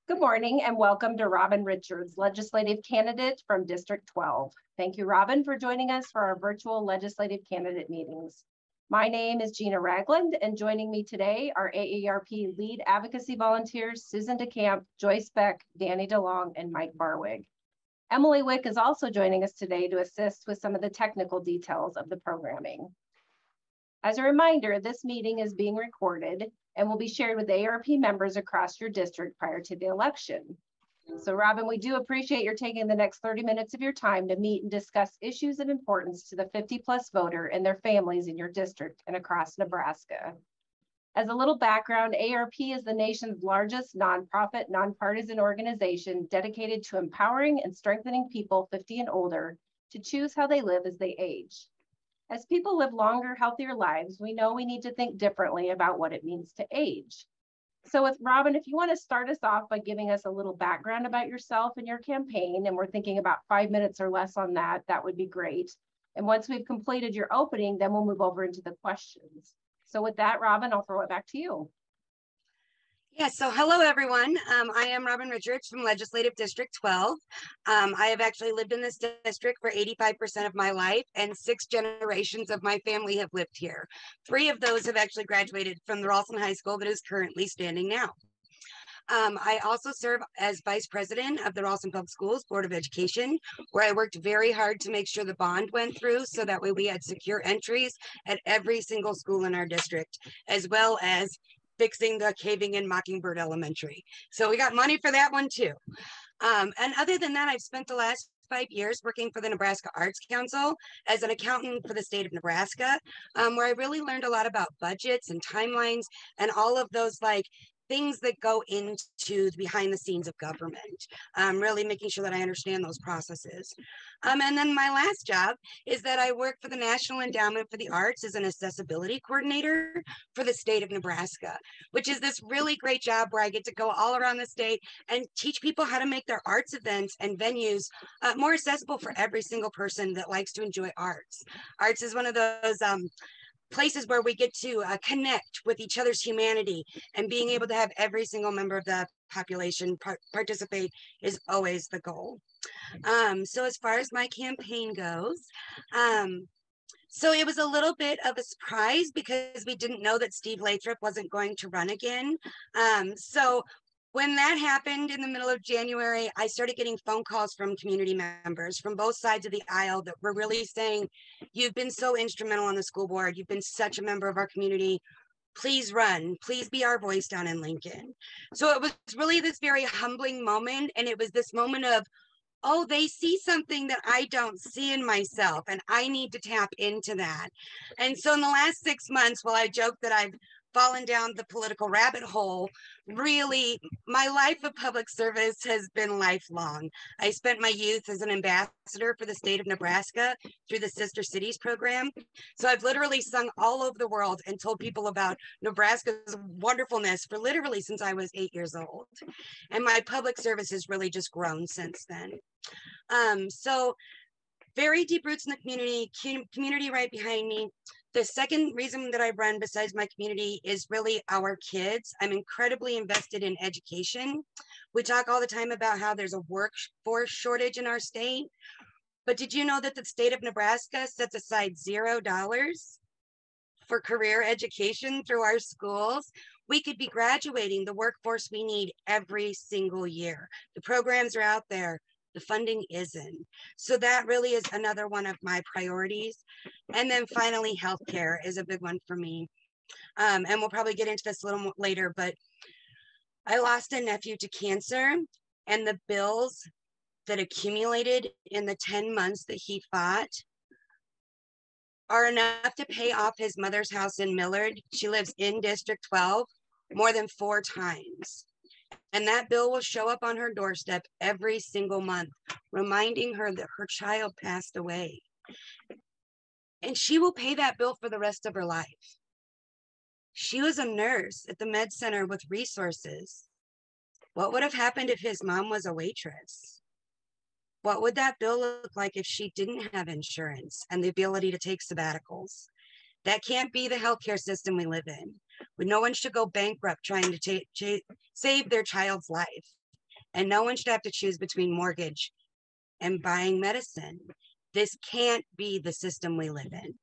Good morning and welcome to Robin Richards, legislative candidate from District 12. Thank you, Robin, for joining us for our virtual legislative candidate meetings. My name is Gina Ragland, and joining me today are AARP lead advocacy volunteers, Susan DeCamp, Joyce Beck, Danny DeLong, and Mike Barwig. Emily Wick is also joining us today to assist with some of the technical details of the programming. As a reminder, this meeting is being recorded and will be shared with AARP members across your district prior to the election. So Robin, we do appreciate your taking the next 30 minutes of your time to meet and discuss issues of importance to the 50+ voter and their families in your district and across Nebraska. As a little background, AARP is the nation's largest nonprofit, nonpartisan organization dedicated to empowering and strengthening people 50 and older to choose how they live as they age. As people live longer, healthier lives, we know we need to think differently about what it means to age. So with Robin, if you want to start us off by giving us a little background about yourself and your campaign, and we're thinking about 5 minutes or less on that, that would be great. And once we've completed your opening, then we'll move over into the questions. So with that, Robin, I'll throw it back to you. Yeah, so hello, everyone. I am Robin Richards from Legislative District 12. I have actually lived in this district for 85% of my life, and 6 generations of my family have lived here. 3 of those have actually graduated from the Ralston High School that is currently standing now. I also serve as Vice President of the Ralston Public Schools Board of Education, where I worked very hard to make sure the bond went through so that way we had secure entries at every single school in our district, as well as fixing the caving in Mockingbird Elementary. So we got money for that one too. And other than that, I've spent the last 5 years working for the Nebraska Arts Council as an accountant for the state of Nebraska, where I really learned a lot about budgets and timelines and all of those things that go into the behind the scenes of government, really making sure that I understand those processes. And then my last job is that I work for the National Endowment for the Arts as an accessibility coordinator for the state of Nebraska, which is this really great job where I get to go all around the state and teach people how to make their arts events and venues more accessible for every single person that likes to enjoy arts. Arts is one of those places where we get to connect with each other's humanity, and being able to have every single member of the population participate is always the goal. So as far as my campaign goes, so it was a little bit of a surprise because we didn't know that Steve Lathrop wasn't going to run again. So when that happened in the middle of January, I started getting phone calls from community members from both sides of the aisle that were really saying, you've been so instrumental on the school board. You've been such a member of our community. Please run. Please be our voice down in Lincoln. So it was really this very humbling moment. And it was this moment of, oh, they see something that I don't see in myself, and I need to tap into that. And so in the last 6 months, while I joke that I've fallen down the political rabbit hole, really, my life of public service has been lifelong. I spent my youth as an ambassador for the state of Nebraska through the Sister Cities program. So I've literally sung all over the world and told people about Nebraska's wonderfulness for literally since I was 8 years old. And my public service has really just grown since then. So very deep roots in the community right behind me. The second reason that I run besides my community is really our kids. I'm incredibly invested in education. We talk all the time about how there's a workforce shortage in our state, but did you know that the state of Nebraska sets aside $0 for career education through our schools? We could be graduating the workforce we need every single year. The programs are out there. The funding isn't. So that really is another one of my priorities. And then finally, healthcare is a big one for me. And we'll probably get into this a little more later, but I lost a nephew to cancer, and the bills that accumulated in the 10 months that he fought are enough to pay off his mother's house in Millard. She lives in District 12 more than 4 times. And that bill will show up on her doorstep every single month, reminding her that her child passed away. And she will pay that bill for the rest of her life. She was a nurse at the med center with resources. What would have happened if his mom was a waitress? What would that bill look like if she didn't have insurance and the ability to take sabbaticals? That can't be the healthcare system we live in. No one should go bankrupt trying to save their child's life. and no one should have to choose between mortgage and buying medicine. This can't be the system we live in.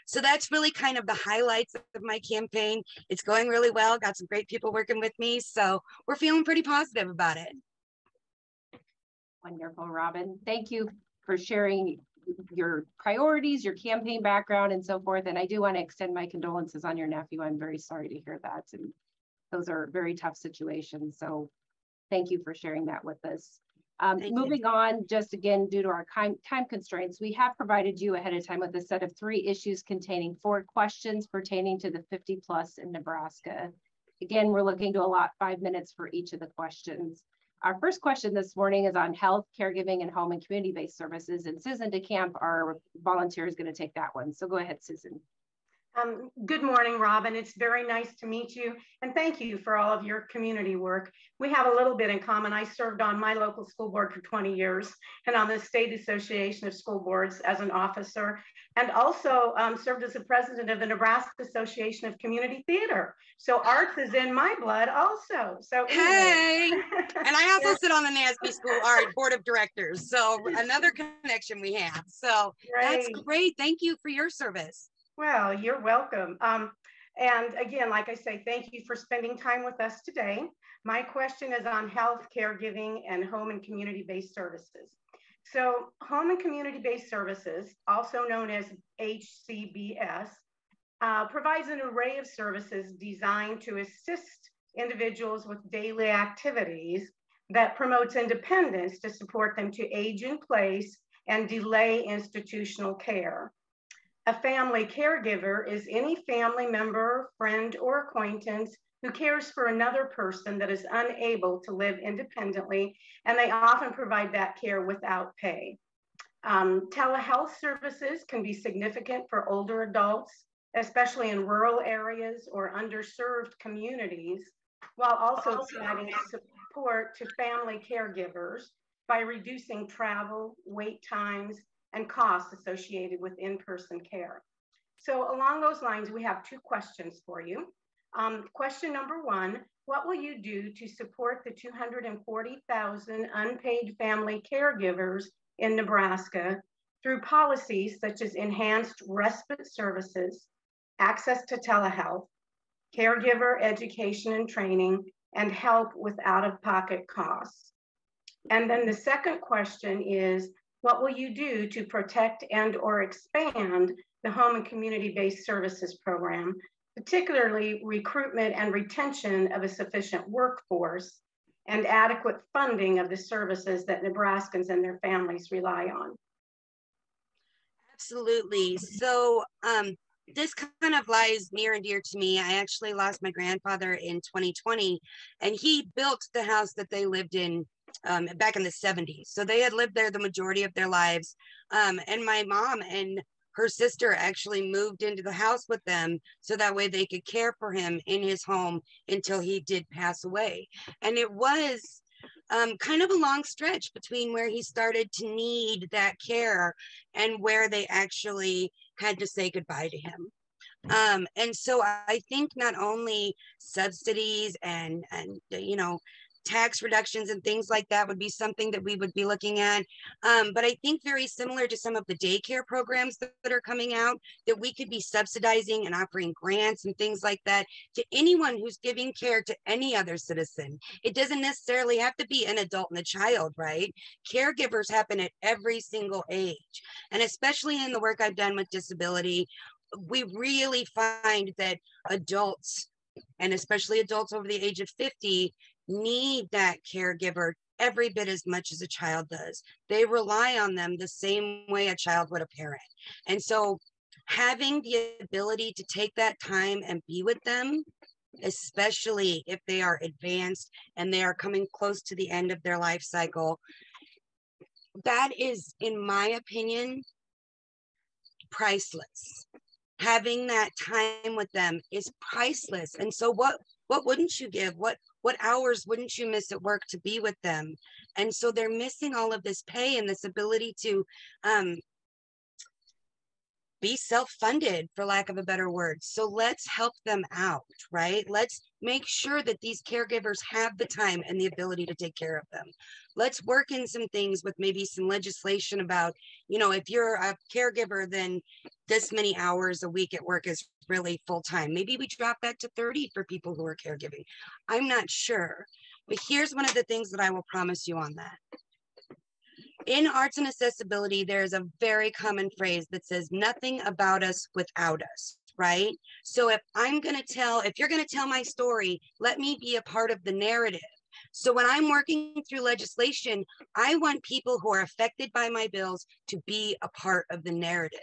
So that's really kind of the highlights of my campaign. It's going really well. Got some great people working with me. So we're feeling pretty positive about it. Wonderful, Robin. Thank you for sharing your priorities, your campaign background, and so forth. And I do want to extend my condolences on your nephew. I'm very sorry to hear that. And those are very tough situations. So thank you for sharing that with us. Moving on, just again, due to our time constraints, we have provided you ahead of time with a set of 3 issues containing 4 questions pertaining to the 50 plus in Nebraska. Again, we're looking to allot 5 minutes for each of the questions. Our first question this morning is on health, caregiving, and home and community-based services. And Susan DeCamp, our volunteer, is going to take that one. So go ahead, Susan. Good morning, Robin. It's very nice to meet you. And thank you for all of your community work. We have a little bit in common. I served on my local school board for 20 years and on the State Association of School Boards as an officer, and also served as the president of the Nebraska Association of Community Theater. So arts is in my blood also. So anyway. Hey, and I also sit on the NASB School Art Board of Directors. So another connection we have. So that's great. Thank you for your service. Well, you're welcome. And again, like I say, thank you for spending time with us today. My question is on health, caregiving, and home and community-based services. So home and community-based services, also known as HCBS, provides an array of services designed to assist individuals with daily activities that promotes independence to support them to age in place and delay institutional care. A family caregiver is any family member, friend, or acquaintance who cares for another person that is unable to live independently, and they often provide that care without pay. Telehealth services can be significant for older adults, especially in rural areas or underserved communities, while also providing support to family caregivers by reducing travel, wait times, and costs associated with in-person care. So along those lines, we have 2 questions for you. Question number 1, what will you do to support the 240,000 unpaid family caregivers in Nebraska through policies such as enhanced respite services, access to telehealth, caregiver education and training, and help with out-of-pocket costs? And then the second question is, what will you do to protect and or expand the home and community-based services program, particularly recruitment and retention of a sufficient workforce and adequate funding of the services that Nebraskans and their families rely on? Absolutely. So this kind of lies near and dear to me. I actually lost my grandfather in 2020, and he built the house that they lived in back in the 70s. So they had lived there the majority of their lives. And my mom and her sister actually moved into the house with them so that way they could care for him in his home until he did pass away. And it was kind of a long stretch between where he started to need that care and where they actually had to say goodbye to him. And so I think not only subsidies and you know, tax reductions and things like that would be something that we would be looking at. But I think very similar to some of the daycare programs that are coming out, that we could be subsidizing and offering grants and things like that to anyone who's giving care to any other citizen. It doesn't necessarily have to be an adult and a child, right? Caregivers happen at every single age. And especially in the work I've done with disability, we really find that adults, and especially adults over the age of 50, need that caregiver every bit as much as a child does. They rely on them the same way a child would a parent. And so having the ability to take that time and be with them, especially if they are advanced and they are coming close to the end of their life cycle, that is, in my opinion, priceless. Having that time with them is priceless. And so what wouldn't you give? What hours wouldn't you miss at work to be with them? And so they're missing all of this pay and this ability to be self-funded, for lack of a better word. So let's help them out, right? Let's make sure that these caregivers have the time and the ability to take care of them. Let's work in some things with maybe some legislation about, you know, if you're a caregiver, then this many hours a week at work is really full-time. Maybe we drop that to 30 for people who are caregiving. I'm not sure, but here's one of the things that I will promise you on that. In arts and accessibility, there's a very common phrase that says nothing about us without us, right? So if you're going to tell my story, let me be a part of the narrative. So when I'm working through legislation, I want people who are affected by my bills to be a part of the narrative.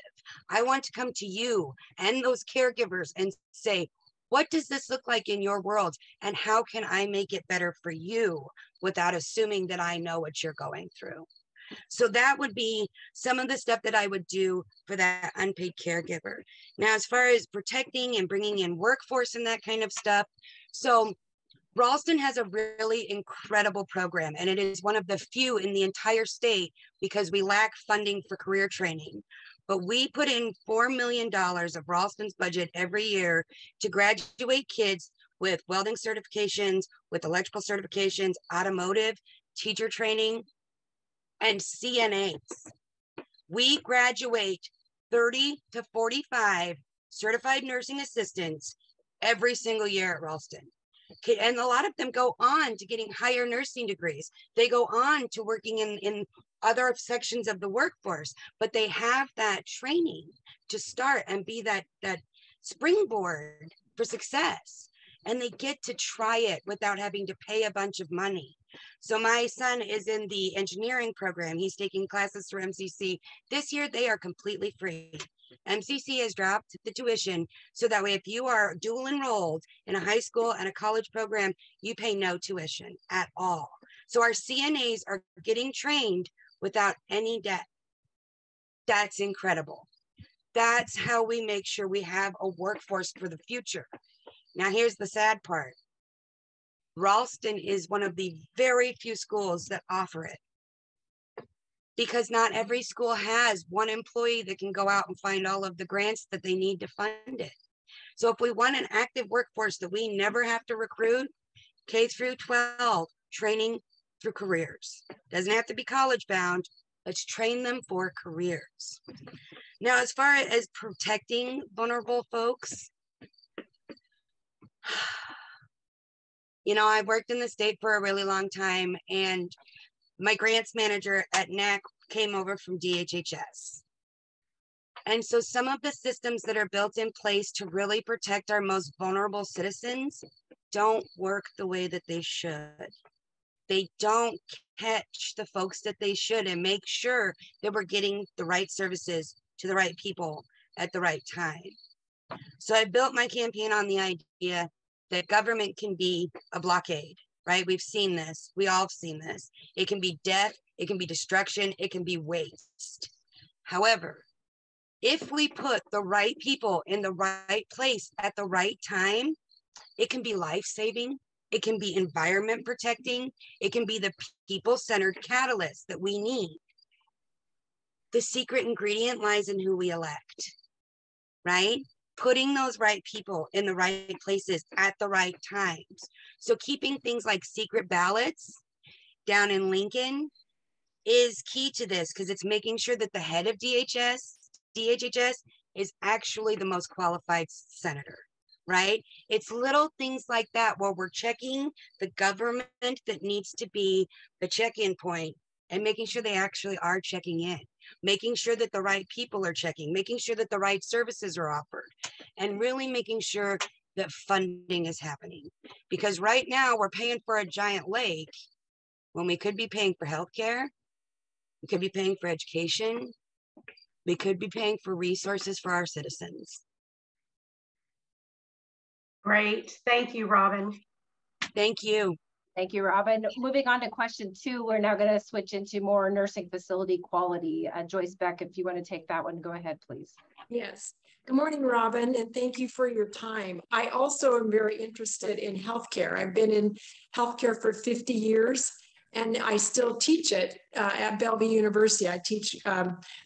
I want to come to you and those caregivers and say, what does this look like in your world? And how can I make it better for you without assuming that I know what you're going through? So that would be some of the stuff that I would do for that unpaid caregiver. Now, as far as protecting and bringing in workforce and that kind of stuff, so Ralston has a really incredible program, and it is one of the few in the entire state because we lack funding for career training. But we put in $4 million of Ralston's budget every year to graduate kids with welding certifications, with electrical certifications, automotive, teacher training, and CNAs. We graduate 30 to 45 certified nursing assistants every single year at Ralston. And a lot of them go on to getting higher nursing degrees. They go on to working in other sections of the workforce, but they have that training to start and be that springboard for success. And they get to try it without having to pay a bunch of money. So my son is in the engineering program. He's taking classes through MCC. This year, they are completely free. MCC has dropped the tuition, so that way if you are dual enrolled in a high school and a college program, you pay no tuition at all. So our CNAs are getting trained without any debt. That's incredible. That's how we make sure we have a workforce for the future. Now, here's the sad part. Ralston is one of the very few schools that offer it, because not every school has one employee that can go out and find all of the grants that they need to fund it. So if we want an active workforce that we never have to recruit, K through 12 training through careers. Doesn't have to be college bound. Let's train them for careers. Now, as far as protecting vulnerable folks, you know, I've worked in the state for a really long time, and my grants manager at NAC came over from DHHS. And so some of the systems that are built in place to really protect our most vulnerable citizens don't work the way that they should. They don't catch the folks that they should and make sure that we're getting the right services to the right people at the right time. So I built my campaign on the idea that government can be a blockade, right? We've seen this. We all have seen this. It can be death. It can be destruction. It can be waste. However, if we put the right people in the right place at the right time, it can be life-saving. It can be environment protecting. It can be the people-centered catalyst that we need. The secret ingredient lies in who we elect, right? Putting those right people in the right places at the right times. So keeping things like secret ballots down in Lincoln is key to this, because it's making sure that the head of DHHS is actually the most qualified senator, right? It's little things like that where we're checking the government that needs to be the check-in point and making sure they actually are checking in, making sure that the right people are checking, making sure that the right services are offered, and really making sure that funding is happening. Because right now we're paying for a giant lake when we could be paying for healthcare, we could be paying for education, we could be paying for resources for our citizens. Great. Thank you, Robin. Thank you. Thank you, Robin. Moving on to question 2, we're now going to switch into more nursing facility quality. Joyce Beck, if you want to take that one, go ahead, please. Yes. Good morning, Robin, and thank you for your time. I also am very interested in healthcare. I've been in healthcare for 50 years. and I still teach it at Bellevue University. I teach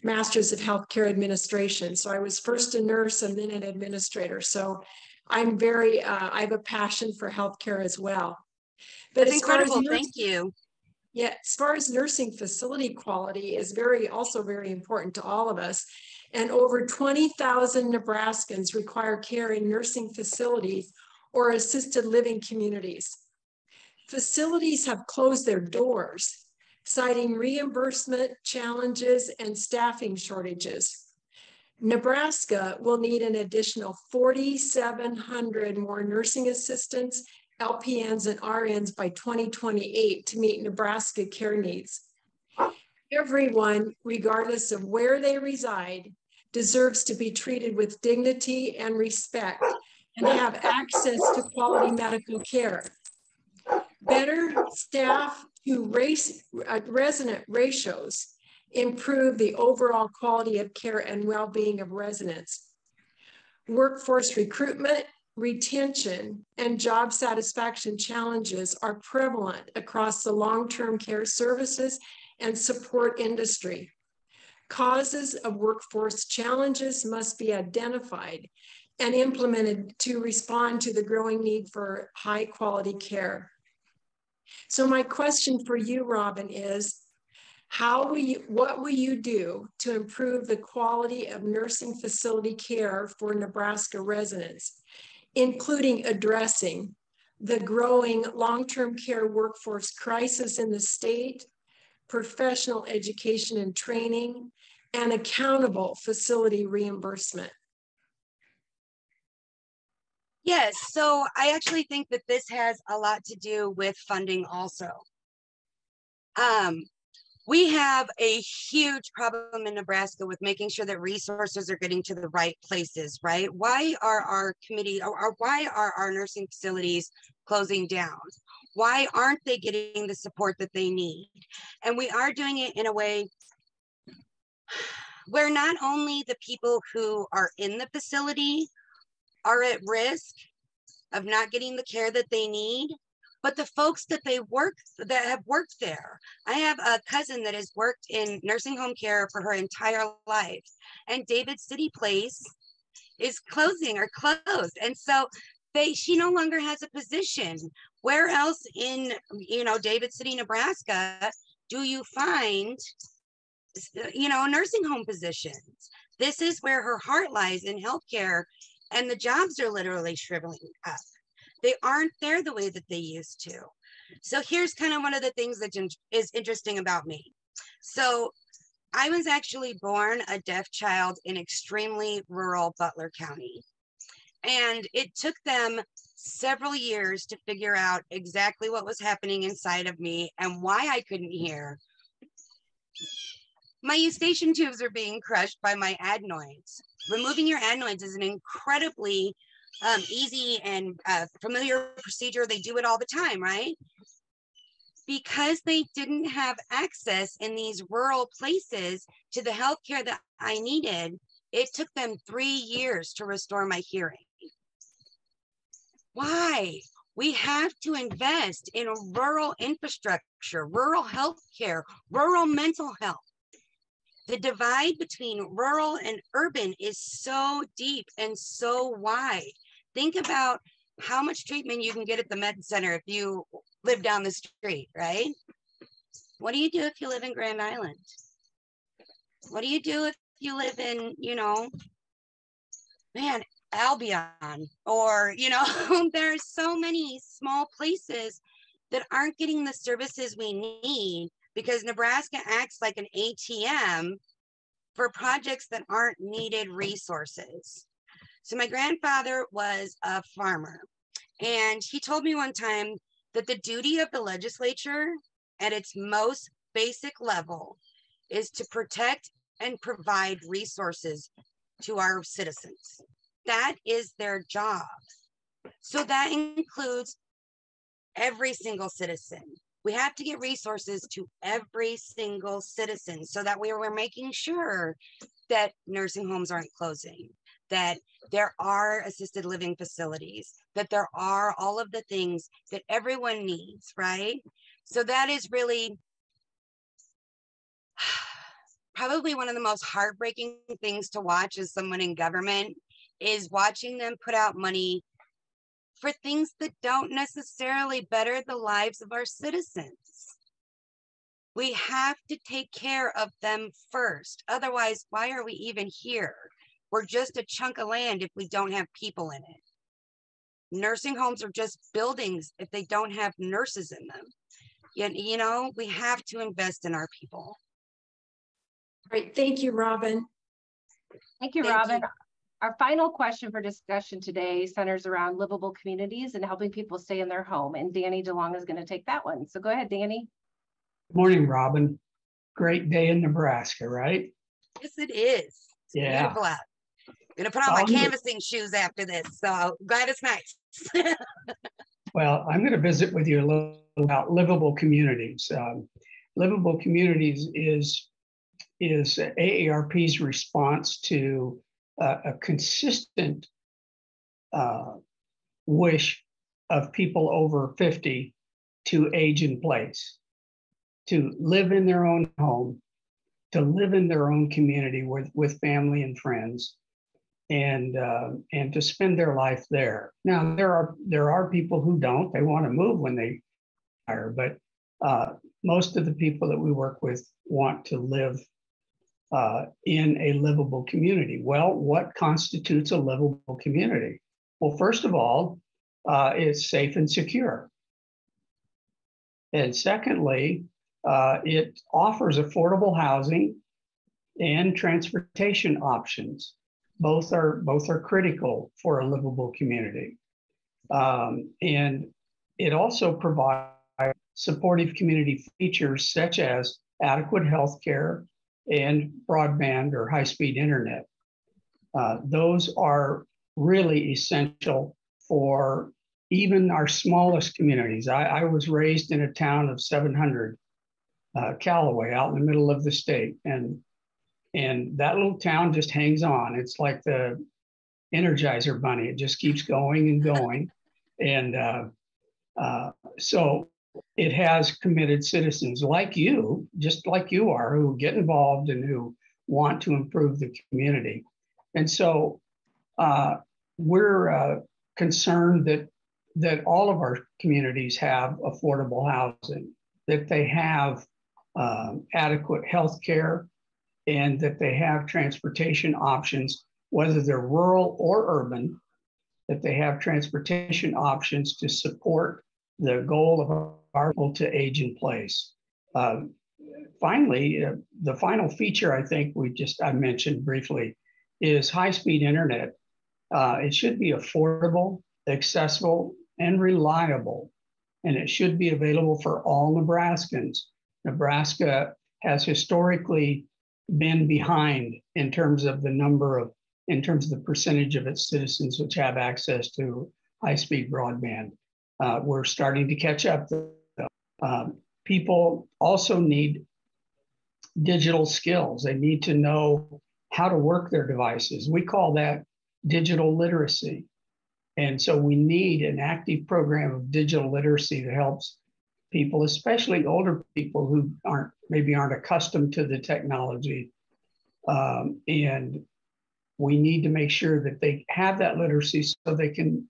Masters of Healthcare Administration. So I was first a nurse and then an administrator. So I'm very, I have a passion for healthcare as well. But That's incredible. Thank you. Yeah, as far as nursing facility quality is also very important to all of us. And over 20,000 Nebraskans require care in nursing facilities or assisted living communities. Facilities have closed their doors, citing reimbursement challenges and staffing shortages. Nebraska will need an additional 4,700 more nursing assistants, LPNs, and RNs by 2028 to meet Nebraska care needs. Everyone, regardless of where they reside, deserves to be treated with dignity and respect and have access to quality medical care. Better staff to resident ratios improve the overall quality of care and well-being of residents. Workforce recruitment, retention, and job satisfaction challenges are prevalent across the long-term care services and support industry. Causes of workforce challenges must be identified and implemented to respond to the growing need for high-quality care. So my question for you, Robin, is what will you do to improve the quality of nursing facility care for Nebraska residents, including addressing the growing long-term care workforce crisis in the state, professional education and training, and accountable facility reimbursement? Yes, so I actually think that this has a lot to do with funding also. We have a huge problem in Nebraska with making sure that resources are getting to the right places, right? Why are our why are our nursing facilities closing down? Why aren't they getting the support that they need? And we are doing it in a way where not only the people who are in the facility are at risk of not getting the care that they need, but the folks that have worked there. I have a cousin that has worked in nursing home care for her entire life, and David City Place is closing or closed. And so she no longer has a position. Where else in, David City, Nebraska, do you find, nursing home positions? This is where her heart lies, in healthcare, and the jobs are literally shriveling up. They aren't there the way that they used to. So here's kind of one of the things that is interesting about me. So I was actually born a deaf child in extremely rural Butler County. And it took them several years to figure out exactly what was happening inside of me and why I couldn't hear. My eustachian tubes are being crushed by my adenoids. Removing your adenoids is an incredibly easy and familiar procedure. They do it all the time, right? Because they didn't have access in these rural places to the healthcare that I needed, it took them 3 years to restore my hearing. Why? We have to invest in a rural infrastructure, rural healthcare, rural mental health. The divide between rural and urban is so deep and so wide. Think about how much treatment you can get at the med center if you live down the street, right? What do you do if you live in Grand Island? What do you do if you live in, Albion, or, there are so many small places that aren't getting the services we need because Nebraska acts like an ATM for projects that aren't needed resources. So my grandfather was a farmer, and he told me one time that the duty of the legislature at its most basic level is to protect and provide resources to our citizens. That is their job. So that includes every single citizen. We have to get resources to every single citizen so that we're making sure that nursing homes aren't closing, that there are assisted living facilities, that there are all of the things that everyone needs, right? So that is really probably one of the most heartbreaking things to watch as someone in government, is watching them put out money for things that don't necessarily better the lives of our citizens. We have to take care of them first. Otherwise, why are we even here? We're just a chunk of land if we don't have people in it. Nursing homes are just buildings if they don't have nurses in them. You know, we have to invest in our people. Great, thank you, Robin. Thank you, Thank Robin. you. Our final question for discussion today centers around livable communities and helping people stay in their home. And Danny DeLong is going to take that one. So go ahead, Danny. Good morning, Robin. Great day in Nebraska, right? Yes, it is. It's beautiful out. I'm gonna put on my canvassing shoes after this, so glad it's nice. Well, I'm going to visit with you a little about livable communities. Livable communities is AARP's response to a consistent wish of people over 50 to age in place, to live in their own home, to live in their own community with family and friends, and to spend their life there. Now, there are people who don't. They want to move when they retire, but most of the people that we work with want to live in a livable community. Well, what constitutes a livable community? Well, first of all, it's safe and secure. And secondly, it offers affordable housing and transportation options. Both are critical for a livable community. And it also provides supportive community features such as adequate health care and broadband or high-speed internet. Those are really essential for even our smallest communities. I was raised in a town of 700, Callaway, out in the middle of the state. And that little town just hangs on. It's like the Energizer Bunny. It just keeps going and going. And so it has committed citizens like you, just like you are, who get involved and who want to improve the community. And so we're concerned that all of our communities have affordable housing, that they have adequate health care, and that they have transportation options, whether they're rural or urban, that they have transportation options to support the goal of our people to age in place. Finally, the final feature I think I mentioned briefly is high-speed internet. It should be affordable, accessible, and reliable, and it should be available for all Nebraskans. Nebraska has historically been behind in terms of the percentage of its citizens which have access to high-speed broadband. We're starting to catch up. People also need digital skills. They need to know how to work their devices. We call that digital literacy. And so we need an active program of digital literacy that helps people, especially older people who maybe aren't accustomed to the technology. And we need to make sure that they have that literacy so they can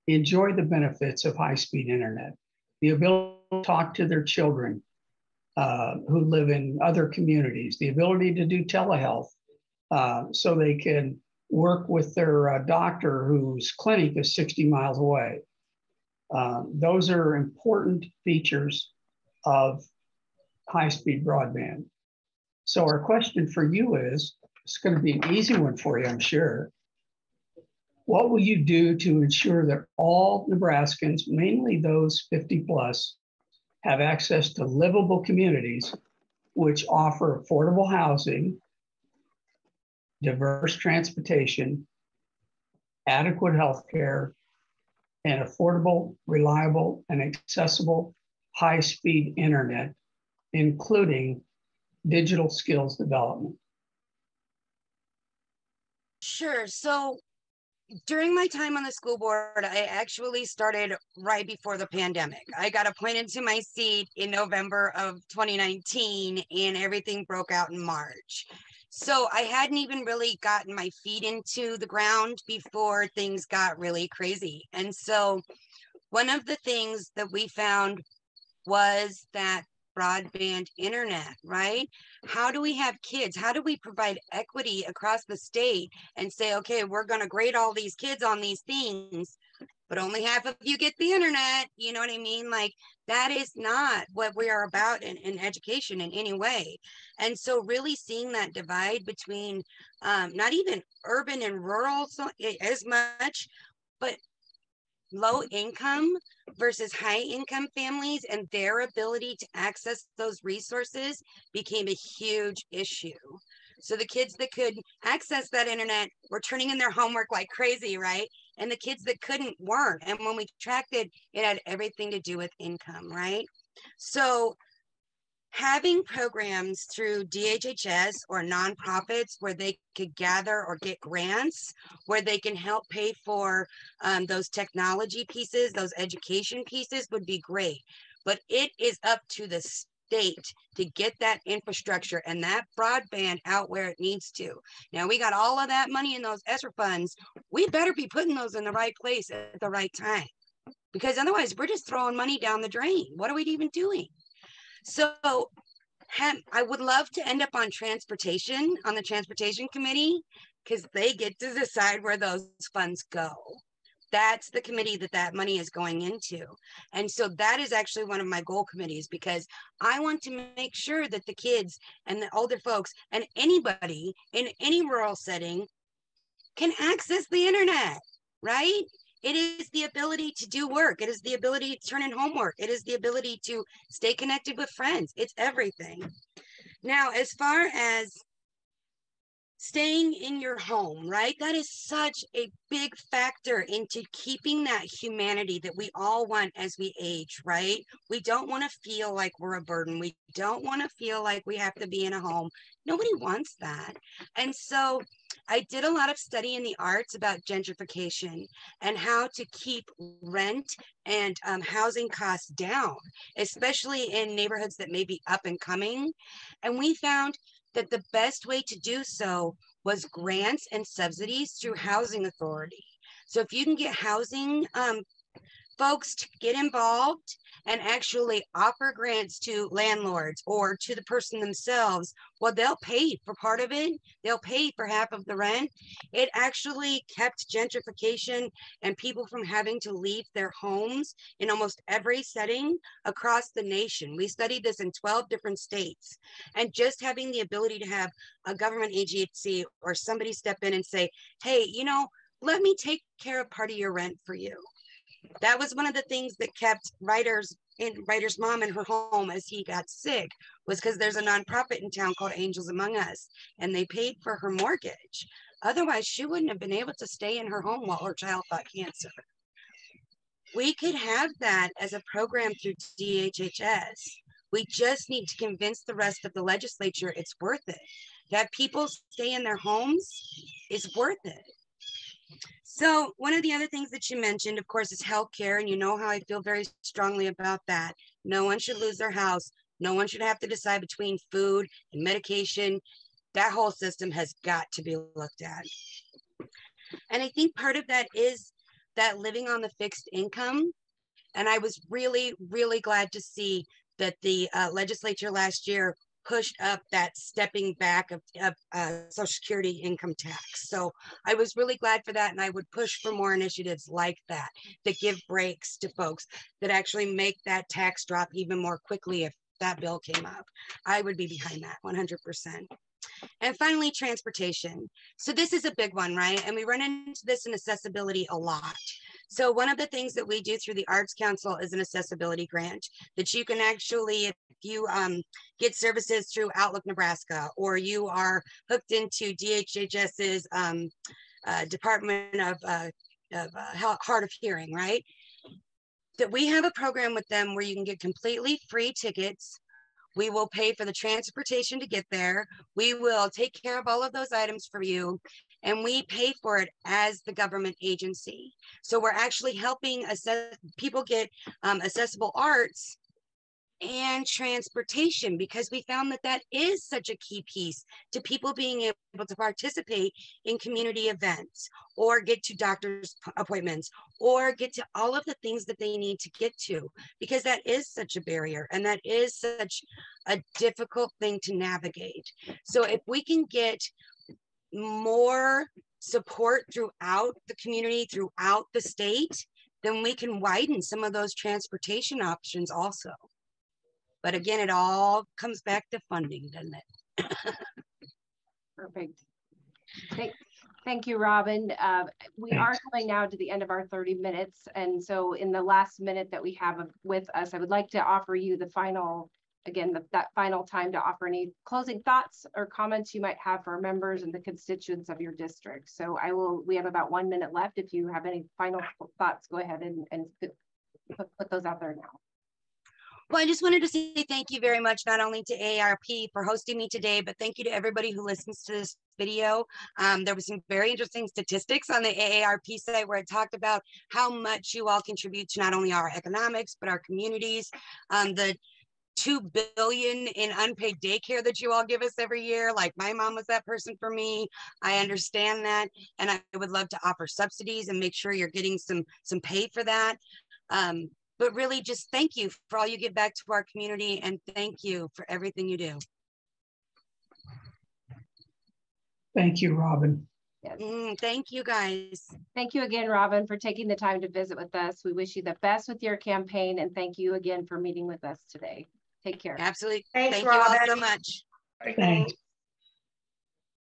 enjoy the benefits of high-speed internet, the ability to talk to their children who live in other communities, the ability to do telehealth so they can work with their doctor whose clinic is 60 miles away. Those are important features of high-speed broadband. So our question for you is, it's going to be an easy one for you, I'm sure. What will you do to ensure that all Nebraskans, mainly those 50 plus, have access to livable communities which offer affordable housing, diverse transportation, adequate health care, and affordable, reliable, and accessible high-speed internet, including digital skills development? Sure. So during my time on the school board, I actually started right before the pandemic. I got appointed to my seat in November of 2019 and everything broke out in March. So I hadn't even really gotten my feet into the ground before things got really crazy. And so one of the things that we found was that broadband internet, right? How do we have kids? How do we provide equity across the state and say, okay, we're going to grade all these kids on these things, but only half of you get the internet? You know what I mean? Like, that is not what we are about in education in any way. And so really seeing that divide between not even urban and rural so, as much, but low income versus high income families and their ability to access those resources became a huge issue. So the kids that could access that internet were turning in their homework like crazy, right? And the kids that couldn't weren't. And when we tracked it, it had everything to do with income, right? So having programs through DHHS or nonprofits where they could gather or get grants, where they can help pay for those technology pieces, those education pieces would be great. But it is up to the state to get that infrastructure and that broadband out where it needs to. Now we got all of that money in those ESSER funds. We better be putting those in the right place at the right time, because otherwise we're just throwing money down the drain. What are we even doing? So I would love to end up on transportation, on the transportation committee, because they get to decide where those funds go. That's the committee that money is going into. And so that is actually one of my goal committees, because I want to make sure that the kids and the older folks and anybody in any rural setting can access the internet, right? It is the ability to do work. It is the ability to turn in homework. It is the ability to stay connected with friends. It's everything. Now, as far as staying in your home, right? That is such a big factor into keeping that humanity that we all want as we age, right? We don't want to feel like we're a burden. We don't want to feel like we have to be in a home. Nobody wants that. And so I did a lot of study in the arts about gentrification and how to keep rent and housing costs down, especially in neighborhoods that may be up and coming. And we found that the best way to do so was grants and subsidies through housing authority. So if you can get housing folks to get involved and actually offer grants to landlords or to the person themselves, well, they'll pay for part of it. They'll pay for half of the rent. It actually kept gentrification and people from having to leave their homes in almost every setting across the nation. We studied this in 12 different states, and just having the ability to have a government agency or somebody step in and say, hey, you know, let me take care of part of your rent for you. That was one of the things that kept Ryder's mom in her home as he got sick, was because there's a nonprofit in town called Angels Among Us, and they paid for her mortgage. Otherwise, she wouldn't have been able to stay in her home while her child fought cancer. We could have that as a program through DHHS. We just need to convince the rest of the legislature it's worth it. That people stay in their homes is worth it. So one of the other things that you mentioned, of course, is healthcare. And you know how I feel very strongly about that. No one should lose their house. No one should have to decide between food and medication. That whole system has got to be looked at. And I think part of that is that living on the fixed income. And I was really, really glad to see that the legislature last year pushed up that stepping back of Social Security income tax. So I was really glad for that. And I would push for more initiatives like that give breaks to folks, that actually make that tax drop even more quickly if that bill came up. I would be behind that 100%. And finally, transportation. So this is a big one, right? And we run into this in accessibility a lot. So one of the things that we do through the Arts Council is an accessibility grant that you can actually, if you get services through Outlook Nebraska, or you are hooked into DHHS's Department of Hard of Hearing, right? That we have a program with them where you can get completely free tickets. We will pay for the transportation to get there. We will take care of all of those items for you. and we pay for it as the government agency. So we're actually helping people get accessible arts and transportation, because we found that that is such a key piece to people being able to participate in community events or get to doctor's appointments or get to all of the things that they need to get to, because that is such a barrier and that is such a difficult thing to navigate. So if we can get more support throughout the community, throughout the state, then we can widen some of those transportation options also. But again, it all comes back to funding, doesn't it? Perfect. Thank you, Robin. We are coming now to the end of our 30 minutes. And so in the last minute that we have with us, I would like to offer you the final, again, that final time to offer any closing thoughts or comments you might have for members and the constituents of your district. So we have about 1 minute left. If you have any final thoughts, go ahead and put those out there now. Well, I just wanted to say thank you very much, not only to AARP for hosting me today, but thank you to everybody who listens to this video. There was some very interesting statistics on the AARP site where it talked about how much you all contribute to not only our economics, but our communities. The $2 billion in unpaid daycare that you all give us every year. Like my mom was that person for me. I understand that. And I would love to offer subsidies and make sure you're getting some pay for that. But really just thank you for all you give back to our community, and thank you for everything you do. Thank you, Robin. Yes. Thank you, guys. Thank you again, Robin, for taking the time to visit with us. We wish you the best with your campaign, and thank you again for meeting with us today. Take care. Absolutely. Thanks, Thank you all Robin. so much. Thanks.